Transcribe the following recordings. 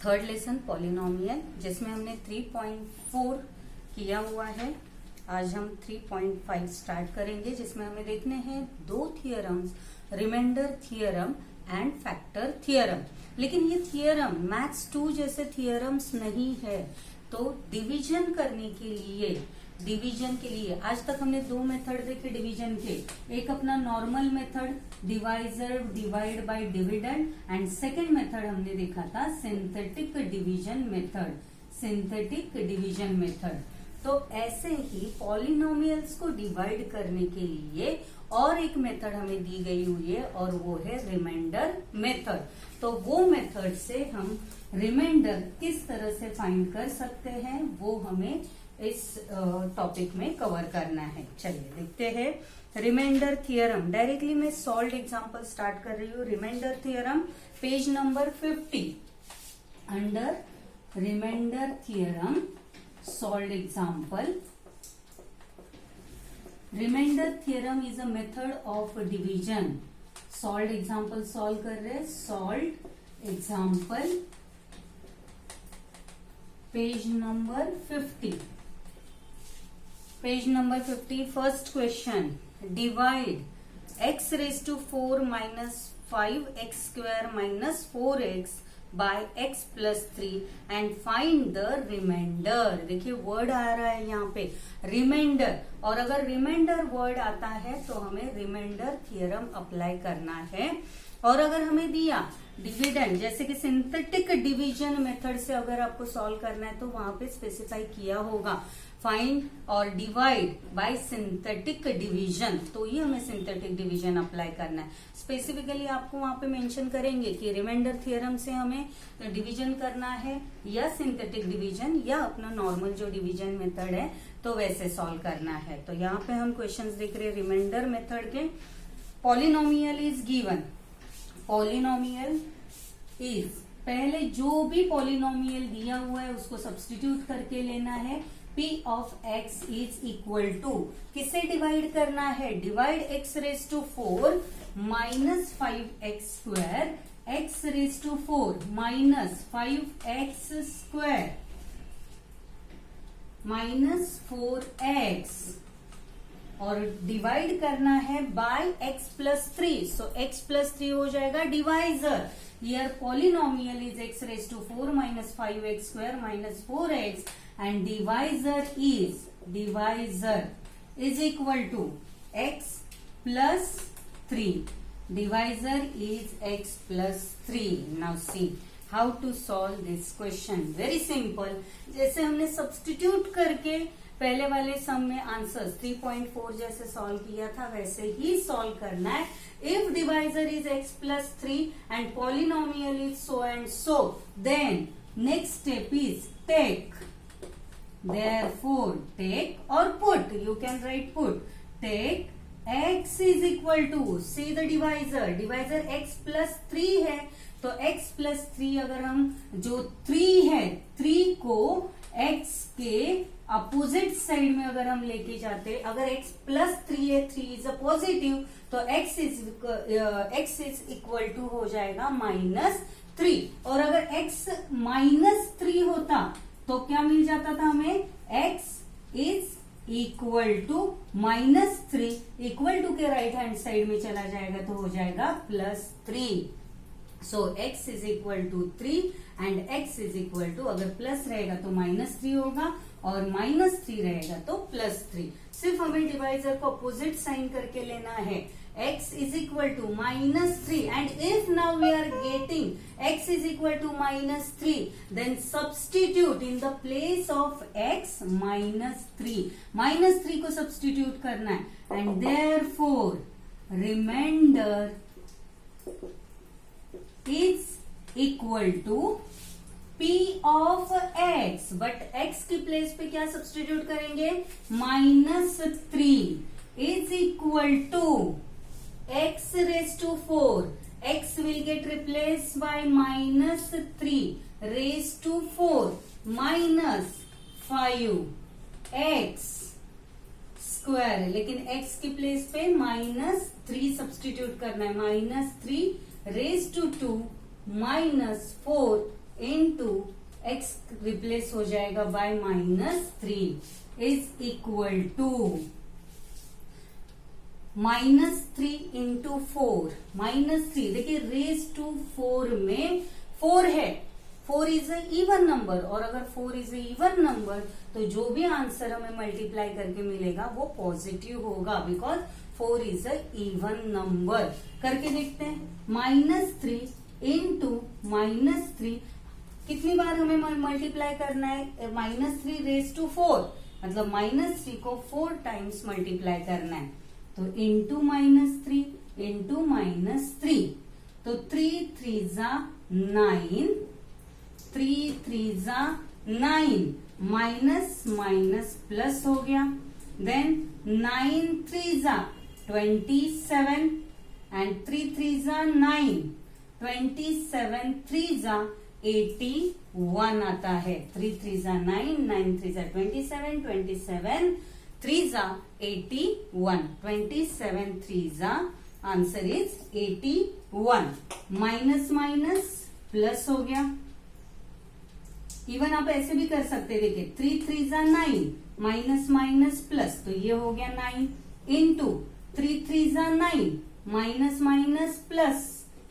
Third lesson polynomial, जिसमें हमने 3.4 किया हुआ है। आज हम 3.5 स्टार्ट करेंगे, जिसमें हमें देखने हैं दो theorems, remainder theorem and factor theorem. लेकिन ये थियरम मैथ्स 2 जैसे थियरम्स नहीं है, तो डिवीजन करने के लिए आज तक हमने दो मेथड देखे डिवीजन के। एक अपना normal method divisor divide by dividend, and second method हमने देखा था सिंथेटिक डिवीजन मेथड। तो ऐसे ही पॉलिनोमियल्स को डिवाइड करने के लिए और एक मेथड हमें दी गई हुई है, और वो है रिमाइंडर मेथड। तो वो मेथड से हम रिमाइंडर किस तरह से फाइंड कर सकते हैं, वो हमें इस टॉपिक में कवर करना है। चलिए देखते हैं रिमाइंडर थियरम। डायरेक्टली मैं सॉल्व्ड एग्जांपल स्टार्ट कर रही हूँ। Remainder theorem page number 50, under remainder theorem solved example. Remainder theorem is a method of division. Solved example solve कर रहे हैं। Solved example page number 50। Page number 50, first question, divide x raise to 4 minus 5x square minus 4x by x plus 3 and find the remainder. देखिए word आ रहा है यहाँ पे reminder, और अगर रिमाइंडर वर्ड आता है तो हमें रिमाइंडर थियरम अप्लाई करना है। और अगर हमें दिया डिविडेंड, जैसे कि सिंथेटिक डिवीजन मेथड से अगर आपको सॉल्व करना है तो वहां पे स्पेसिफाई किया होगा फाइंड और डिवाइड बाय सिंथेटिक डिवीजन, तो ये हमें सिंथेटिक डिवीजन अप्लाई करना है। स्पेसिफिकली आपको वहां पे मेंशन करेंगे कि रिमाइंडर थियरम से हमें डिवीजन करना है या सिंथेटिक डिवीजन या अपना नॉर्मल जो डिवीजन मेथड है तो वैसे सॉल्व करना है। तो यहाँ पे हम क्वेश्चंस देख रहे हैं रिमाइंडर मेथड के। Polynomial is given. Polynomial is, पहले जो भी पॉलिनोमियल दिया हुआ है उसको सब्स्टिट्यूट करके लेना है। P of x is equal to, किसे डिवाइड करना है? Divide x raise to 4 minus 5x square, x raise to 4 minus 5x square minus 4x, और डिवाइड करना है by x plus 3। So x plus 3 हो जाएगा divisor. Here polynomial is x raised to 4 minus 5x square minus 4x, and divisor is equal to x plus 3. Divisor is x plus 3. Now see how to solve this question. Very simple. जैसे हमने substitute करके पहले वाले सम में answer 3.4 जैसे solve किया था वैसे ही सॉल्व करना है। If divisor is x plus 3 and polynomial is so and so, then next step is take, therefore take or put, you can write put, take x is equal to, see the divisor x plus 3 है, तो x plus 3 अगर हम जो 3 है 3 को x के opposite side में अगर हम लेके जाते, अगर x प्लस 3 है, 3 इज अ पॉजिटिव, तो x इज इक्वल टू हो जाएगा माइनस 3। और अगर x माइनस 3 होता तो क्या मिल जाता था हमें? x is equal to minus 3, equal to के राइट हैंड साइड में चला जाएगा तो हो जाएगा plus 3। So x is equal to 3 and x is equal to, अगर प्लस रहेगा तो माइनस 3 होगा और माइनस 3 रहेगा तो प्लस 3। सिर्फ हमें डिवाइजर को अपोजिट साइन करके लेना है। x is equal to minus 3, and if now we are getting x is equal to minus 3, then substitute in the place of x minus 3. Minus 3 को substitute करना है, and therefore remainder is equal to P of x, but x की place पे क्या substitute करेंगे? Minus 3 is equal to x raised to 4. X will get replaced by minus 3 raised to 4 minus 5x square, लेकिन x की place पे minus 3 substitute करना है। Minus 3 raise to 2 minus 4 into x replace हो जाएगा by -3 is equal to -3 into 4, -3 देखिए raise to 4 में 4 है, 4 इज अ इवन नंबर, और अगर 4 इज अ इवन नंबर तो जो भी आंसर हमें मल्टीप्लाई करके मिलेगा वो पॉजिटिव होगा, because 4 is a even number. करके देखते हैं, -3 इंटू -3 कितनी बार हमें मल्टीप्लाई करना है, -3 रेज टू 4 मतलब -3 को 4 टाइम्स मल्टीप्लाई करना है, तो इंटू -3 इंटू -3, तो 3 3 जा 9, 3 3 जा 9, माइनस माइनस प्लस हो गया, देन 9 3 जा 27 एंड 3 3 जा 9, 27 3 जा 81 आता है, 3 3 जा 9, 9 3 जा 27, 27 3 जा 81, 27 3 जा answer is 81, minus minus plus हो गया। इवन आप ऐसे भी कर सकते हैं, देखिए 3 3 जा 9, माइनस माइनस प्लस, तो ये हो गया 9 इंटू 3 3 जा 9, माइनस माइनस प्लस,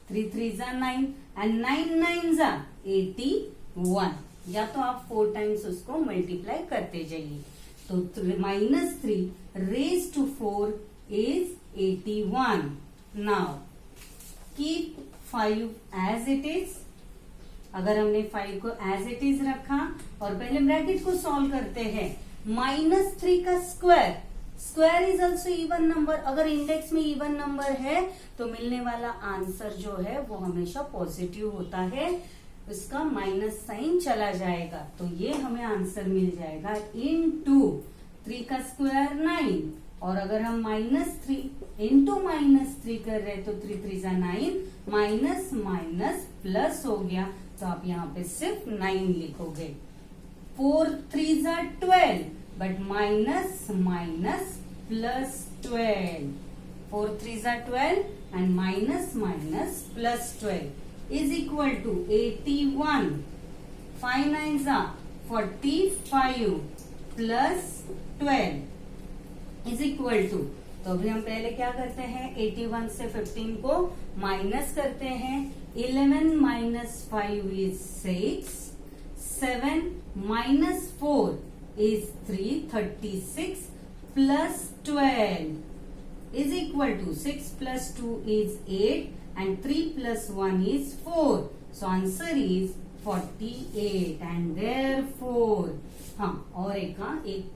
3 3 जा 9 एंड 9 9 जा 81, या तो आप 4 टाइम्स उसको मल्टीप्लाई करते जाइए, तो -3 raise to 4 is 81। Now keep 5 as it is. अगर हमने 5 को एज इट इज रखा और पहले ब्रैकेट को सॉल्व करते हैं, -3 का square, square is also even number, अगर इंडेक्स में इवन नंबर है तो मिलने वाला आंसर जो है वो हमेशा पॉजिटिव होता है, उसका माइनस साइन चला जाएगा, तो ये हमें आंसर मिल जाएगा इनटू 3 का स्क्वायर 9, और अगर हम -3 इंटू -3 कर रहे तो 3 3 जा 9, माइनस माइनस प्लस हो गया, तो आप यहाँ पे सिर्फ 9 लिखोगे। 4 3 जा 12, बट माइनस माइनस प्लस 12, 4 3 जा 12 and minus minus plus 12 is equal to 81, 5 9 जा 45 प्लस 12 इज इक्वल टू, तो अभी हम पहले क्या करते हैं, 81 से 15 को माइनस करते हैं, 11 minus 5 is 6, 7 minus 4 is 3, 36 plus 12 is equal to 6 plus 2 is 8 and 3 plus 1 is 4. So answer is 48 and therefore हाँ और एक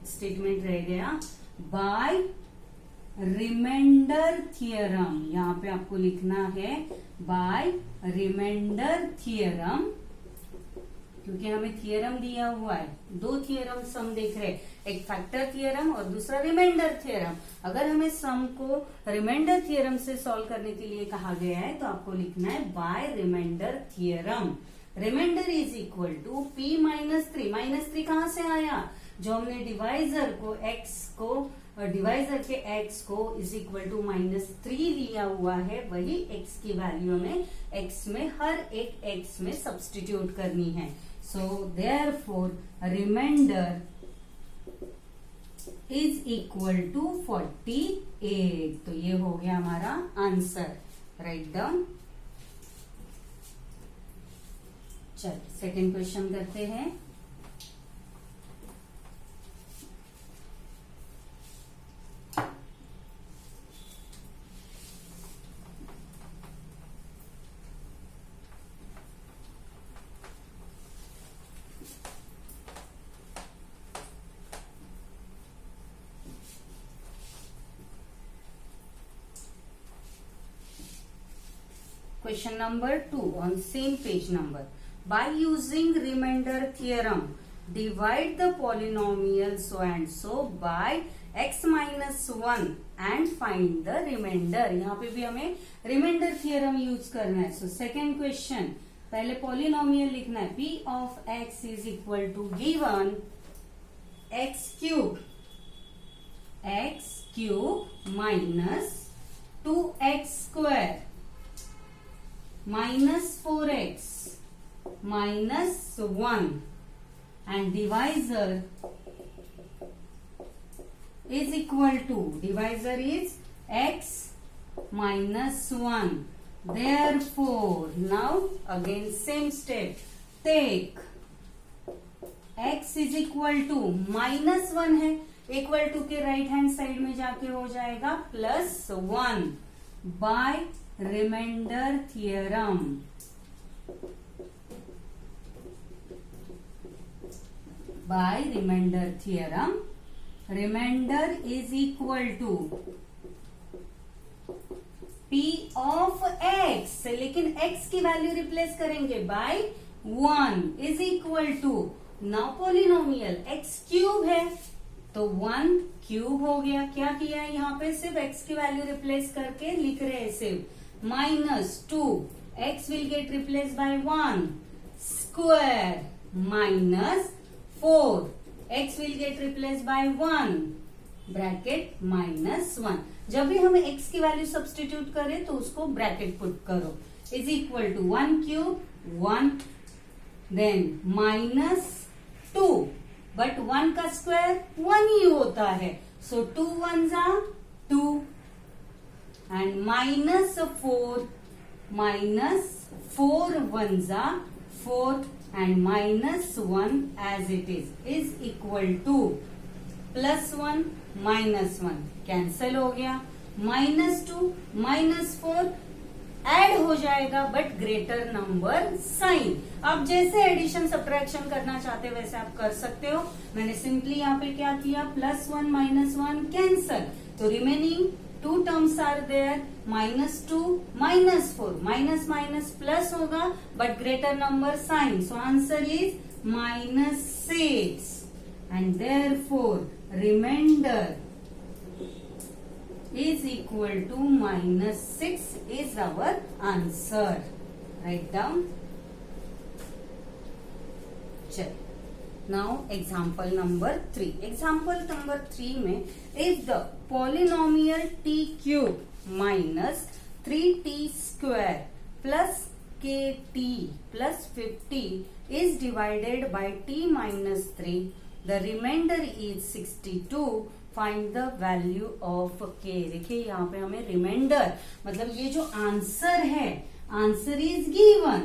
स्टेटमेंट रह गया, बाय रिमाइंडर थियरम, यहाँ पे आपको लिखना है बाय रिमाइंडर थियरम, क्योंकि हमें थियरम दिया हुआ है, 2 थियरम्स हम देख रहे हैं, एक फैक्टर थियरम और दूसरा रिमाइंडर थियरम। अगर हमें सम को रिमाइंडर थियरम से सॉल्व करने के लिए कहा गया है तो आपको लिखना है by remainder theorem. Remainder is equal to p -3, -3 कहाँ से आया, जो हमने डिवाइजर को x को डिवाइजर के x को इज इक्वल टू -3 लिया हुआ है, वही x की वैल्यू में x में हर एक x में सब्स्टिट्यूट करनी है। So therefore remainder is equal to 48, तो ये हो गया हमारा आंसर। Write down. चल सेकेंड क्वेश्चन करते हैं। Question number 2 on same page number. By using remainder theorem, divide the polynomial so and so by x minus 1 and find the remainder. यहाँ पे भी हमें remainder theorem यूज करना है। So second question, पहले polynomial लिखना है, p of x is equal to given x cube minus 2x square minus 4x -1 and divisor is equal to, divisor is x -1. Therefore, now again same step, take x is equal to -1 है, equal to के right hand side में जाके हो जाएगा +1 by remainder theorem. By remainder theorem, remainder is equal to p of x, लेकिन x की value replace करेंगे by 1 is equal to, now polynomial x cube है तो 1 क्यूब हो गया। क्या किया है यहाँ पे, सिर्फ x की वैल्यू रिप्लेस करके लिख रहे हैं सिर्फ, -2 x will get replace by 1 square -4 x will get replace by 1 bracket -1। जब भी हमें x की वैल्यू सब्स्टिट्यूट करें तो उसको ब्रैकेट पुट करो, is equal to 1 cube 1 then -2, but 1 का स्क्वायर 1 ही होता है, so 2 1s are 2 and -4 1s are 4 and -1 as it is equal to +1 -1 cancel हो गया, -2 -4 ऐड हो जाएगा बट ग्रेटर नंबर साइन। आप जैसे एडिशन सब्ट्रैक्शन करना चाहते हो वैसे आप कर सकते हो। मैंने सिंपली यहाँ पे क्या किया, +1 -1 कैंसल, तो remaining 2 terms are there, -2 -4, minus minus plus होगा but greater number sign, so answer is -6 and therefore remainder is equal to -6 is our answer. Write down. चल, now example number 3. Example number 3 में if the polynomial t cube minus 3t square plus kt plus 50 is divided by t minus 3, the remainder is 62. Find the value of k। देखिए यहाँ पे हमें reminder, मतलब ये जो answer है, answer is given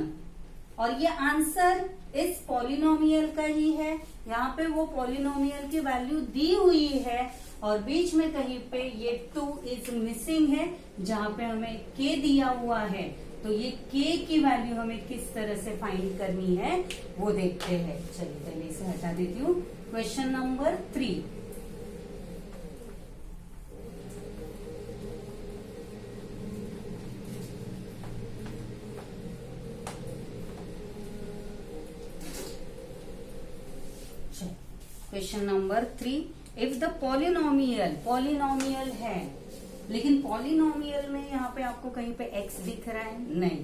और ये आंसर इस पॉलिनोमियल का ही है। यहाँ पे वो पॉलिनोमियल की वैल्यू दी हुई है और बीच में कहीं पे ये 2 इज मिसिंग है, जहाँ पे हमें k दिया हुआ है। तो ये k की वैल्यू हमें किस तरह से फाइंड करनी है वो देखते हैं। चलिए पहले इसे हटा देती हूँ। Question number 3, question number 3, if the polynomial है, लेकिन पॉलिनोमियल में यहाँ पे आपको कहीं पे x दिख रहा है नहीं,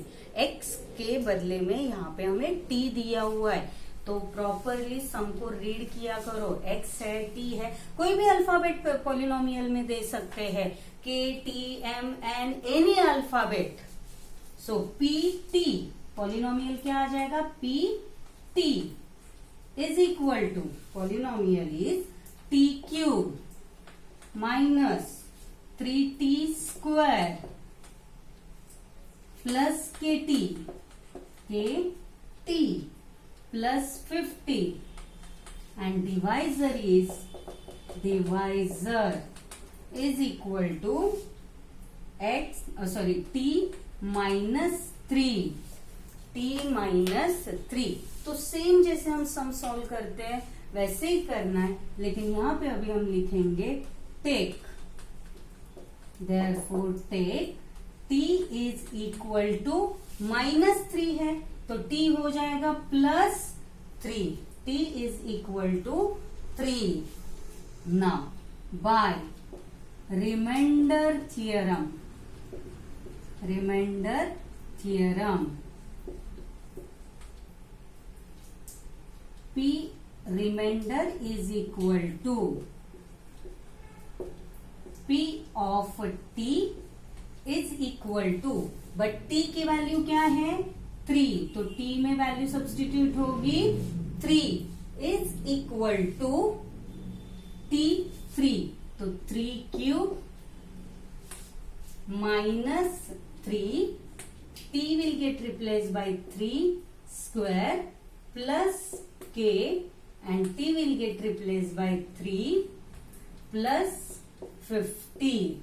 x के बदले में यहाँ पे हमें t दिया हुआ है, तो प्रॉपरली सम को रीड किया करो। x है, t है, कोई भी अल्फाबेट पॉलिनोमियल में दे सकते हैं, k t m n any alphabet, so p t, polynomial क्या आ जाएगा, p t is equal to, polynomial is t cube minus 3t square plus kt plus 50 and divisor is equal to t minus 3, t minus 3। तो same जैसे हम sum solve करते हैं वैसे ही करना है, लेकिन यहाँ पे अभी हम लिखेंगे take, therefore take t is equal to -3 है तो t हो जाएगा +3, t is equal to 3। Now by remainder theorem, P remainder is equal to P of t is equal to, but t की वैल्यू क्या है, 3, तो t में value substitute होगी 3 इज इक्वल टू t3, तो 3 cube minus 3, t will get replaced by 3 square plus k, and t will get replaced by 3 plus 50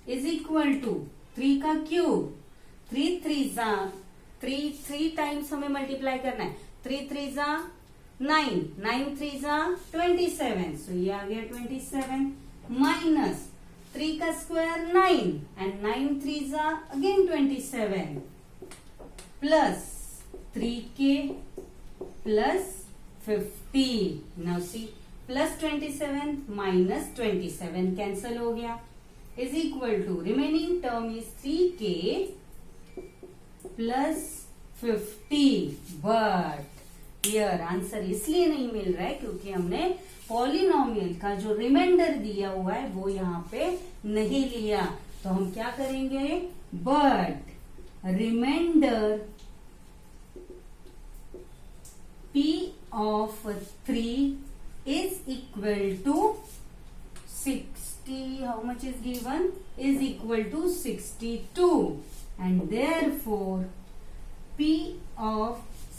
is equal to 3 का cube, 3 3 जा 3 times हमें मल्टीप्लाई करना है, 3 3 जा 9, 9 3 जा 27, सो ये आ गया 27 माइनस 3 का स्क्वायर 9 एंड 9 3 जा again 27 plus 3k plus 50, now see plus 27 minus 27 cancel हो गया is equal to remaining term is 3k plus 50, but here answer इसलिए नहीं मिल रहा है क्योंकि हमने पॉलिनोमियल का जो रिमाइंडर दिया हुआ है वो यहाँ पे नहीं लिया, तो हम क्या करेंगे, but reminder p of 3 is equal to 60, how much is given, is equal to 62, and therefore p of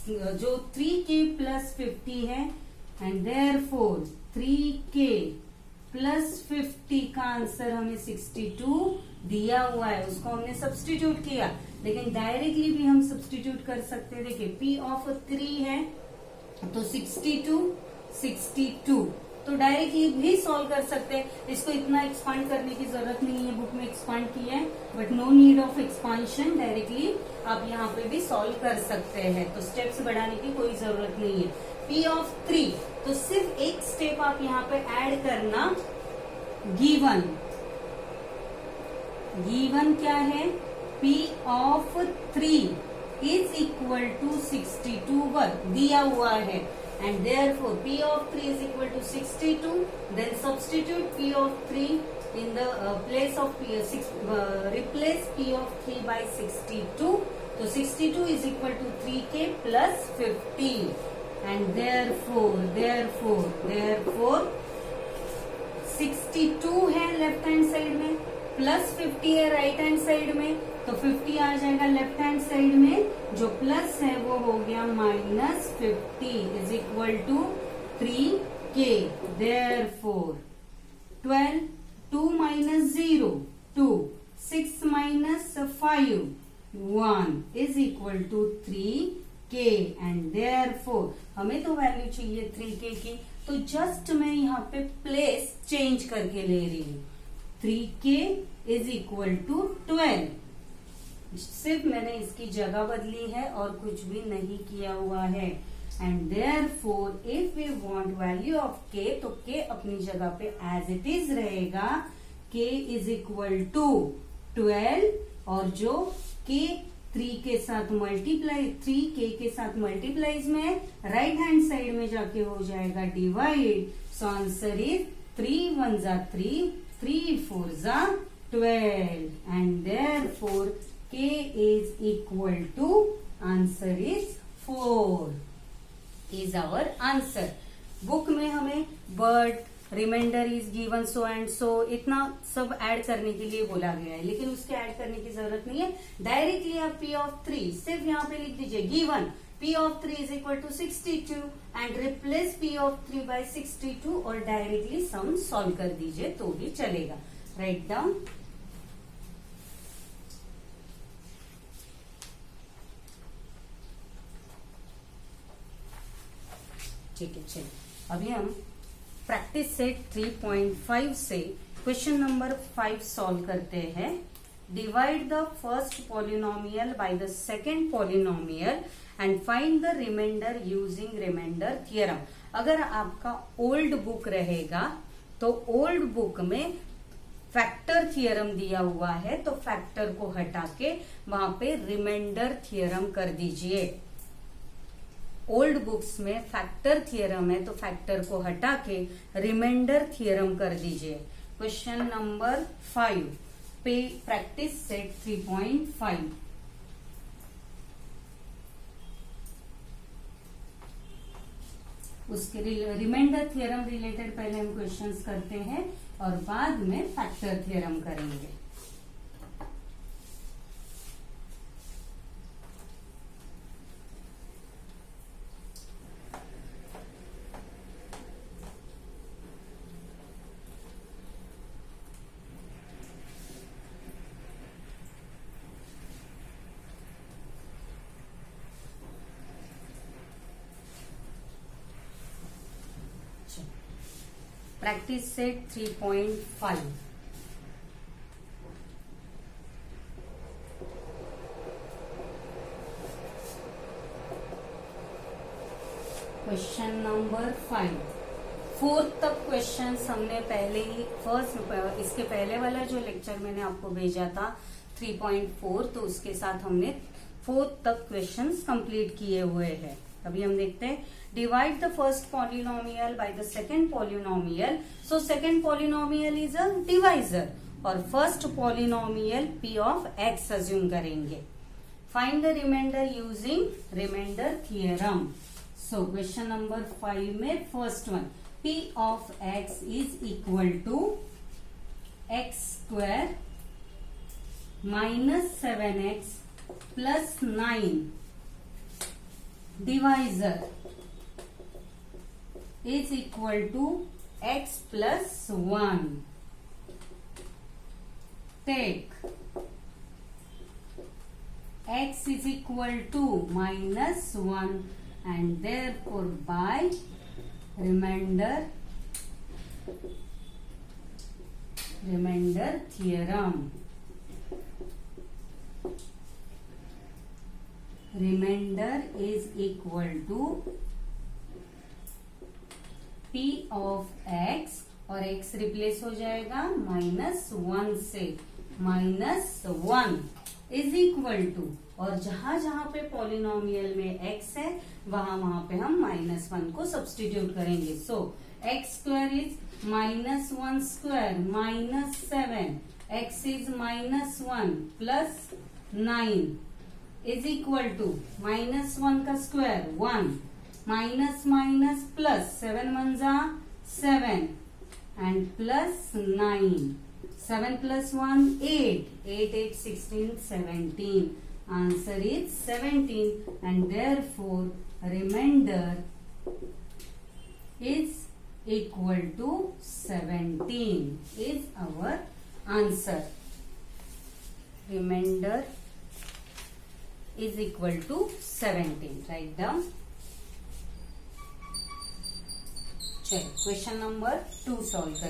जो 3k प्लस 50 है, एंड देयरफॉर 3k प्लस 50 का आंसर हमें 62 दिया हुआ है, उसको हमने सब्स्टिट्यूट किया, लेकिन डायरेक्टली भी हम सब्स्टिट्यूट कर सकते हैं। देखिए p ऑफ 3 है तो 62 तो डायरेक्टली भी सॉल्व कर सकते हैं, इसको इतना एक्सपांड करने की जरूरत नहीं है, बुक में एक्सपांड किया है but no need of expansion, directly आप यहाँ पे भी सॉल्व कर सकते हैं, तो स्टेप्स बढ़ाने की कोई जरूरत नहीं है। p ऑफ 3, तो सिर्फ एक स्टेप आप यहाँ पे ऐड करना, गिवन क्या है, p of 3 is equal to 62 work दिया हुआ है, and therefore p of 3 is equal to 62, then substitute p of 3 in the place of p, replace p of 3 by 62, so 62 is equal to 3k plus 50, and therefore 62 है left hand side में, plus 50 है right hand side में, तो 50 आ जाएगा left hand side में, जो plus है वो हो गया minus 50 is equal to 3k, therefore 12, 2 minus 0 2, 6 minus 5 1 is equal to 3k, and therefore हमें तो वैल्यू चाहिए 3k की, तो जस्ट मैं यहाँ पे प्लेस चेंज करके ले रही हूँ, 3k इज इक्वल टू 12, सिर्फ मैंने इसकी जगह बदली है और कुछ भी नहीं किया हुआ है, and therefore if we want value of k, तो k अपनी जगह पे एज इट इज रहेगा, k इज इक्वल टू 12, और जो k 3 के साथ मल्टीप्लाई, 3k के साथ मल्टीप्लाइज में राइट हैंड साइड में जाके हो जाएगा डिवाइड, सो आंसर इज 3 1 जा 3, 3 4 जा 12, and therefore k is equal to, answer is 4 is our answer। Book में हमें but remainder is given so and so इतना सब ऐड करने के लिए बोला गया है, लेकिन उसके ऐड करने की जरूरत नहीं है, डायरेक्टली आप p ऑफ 3 सिर्फ यहाँ पे लिख दीजिए, given p of 3 is equal to 62 and replace p of 3 by 62 और डायरेक्टली सम सॉल्व कर दीजिए तो भी चलेगा। राइट डाउन, ठीक है। चलिए अभी हम प्रैक्टिस सेट 3.5 से क्वेश्चन नंबर 5 सॉल्व करते हैं। Divide the first polynomial by the second polynomial and find the remainder using remainder theorem. अगर आपका ओल्ड बुक रहेगा तो ओल्ड बुक में फैक्टर थियरम दिया हुआ है, तो फैक्टर को हटा के वहां पे रिमाइंडर थियरम कर दीजिए। ओल्ड बुक्स में फैक्टर थियरम है तो फैक्टर को हटा के रिमाइंडर थियरम कर दीजिए। क्वेश्चन नंबर 5 पे प्रैक्टिस सेट 3.5। उसके रिमाइंडर थ्योरम रिलेटेड पहले हम क्वेश्चंस करते हैं और बाद में फैक्टर थ्योरम करेंगे। Practice set 3.5। Question number 5। Fourth तक क्वेश्चन हमने पहले ही इसके पहले वाला जो लेक्चर मैंने आपको भेजा था 3.4, तो उसके साथ हमने फोर्थ तक क्वेश्चंस कंप्लीट किए हुए हैं। अभी हम देखते हैं divide the first polynomial by the second polynomial. So second polynomial is a divisor और first polynomial p of x assume करेंगे। Find the remainder using remainder theorem. So question number 5 में first one, p of x is equal to x square minus 7x plus 9 divisor is equal to x plus 1. Take x is equal to minus 1 and therefore by remainder theorem, remainder is equal to p of x और x replace हो जाएगा -1 से, -1 is equal to, और जहां जहां पे polynomial में x है वहां पे हम -1 को सब्स्टिट्यूट करेंगे। सो x square is -1 square -7, x is -1 plus 9 is equal to -1 का स्क्वायर 1, माइनस माइनस प्लस 7 1 जा 7 and plus 9, 7 plus 1 8, 8 8 16 17, answer is 17 and therefore remainder is equal to 17 is our answer. Remainder is equal to 17. Write down. चलो question number 2 solve करें।